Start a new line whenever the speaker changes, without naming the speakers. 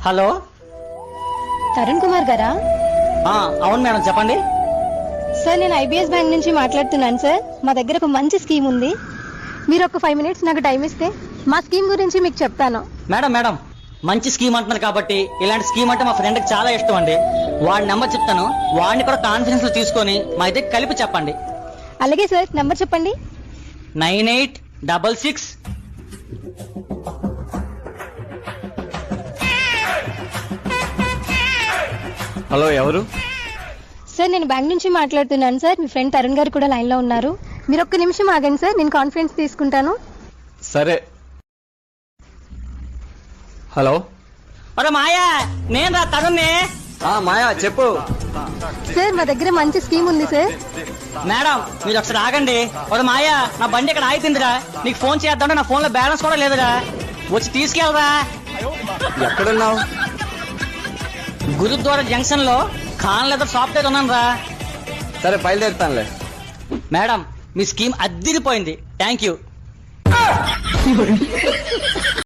Hello.
Tarun Kumar గారా?
అవును madam, చెప్పండి.
సార్, నేను ఐబిఎస్ బ్యాంక్ నుంచి మాట్లాడుతున్నాను సార్. మా దగ్గర ఒక మంచి స్కీమ్ ఉంది. మీరు ఒక 5 minutes నాకు టైం ఇస్తే మా స్కీమ్ గురించి మీకు చెప్తాను.
మేడం మంచి స్కీమ్ అంటున్నారు కాబట్టి ఇలాంటి స్కీమ్ అంటే మా ఫ్రెండ్కి చాలా ఇష్టం అండి. వాడి నెంబర్ చెప్తాను, వాడిని కూడా కాన్ఫిడెన్స్ లో తీసుకొని మా ఇద్దరికి కలిపి చెప్పండి.
అలాగే సార్, నంబర్ చెప్పండి.
9866.
హలో, ఎవరు?
సార్, నేను బ్యాంక్ నుంచి మాట్లాడుతున్నాను సార్. మీ ఫ్రెండ్ తరుణ్ గారు కూడా లైన్ లో ఉన్నారు. మీరు ఒక్క నిమిషం ఆగండి సార్, నేను కాన్ఫరెన్స్ తీసుకుంటాను.
సరే. హలో.
అరే మాయా, నేను రా తరుణ్ని.
మాయా, చెప్పు.
సార్, మా దగ్గర మంచి స్కీమ్ ఉంది సార్.
మేడం మీరు ఒకసారి ఆగండి. ఒరే మాయా, నా బండి ఇక్కడ ఆగిపోయిందిరా. నీకు ఫోన్ చేద్దామంటే నా ఫోన్ లో బ్యాలెన్స్ కూడా లేదురా. వచ్చి తీసుకెళ్ళరా.
ఎక్కడున్నావు?
గురుద్వారా జంక్షన్ లో ఖాన్ లెదర్ షాప్ దగ్గర ఉన్నాను రా.
సరే, బయలుదేరుతానులే.
మేడం మీ స్కీమ్ అద్దిరిపోయింది. Thank you.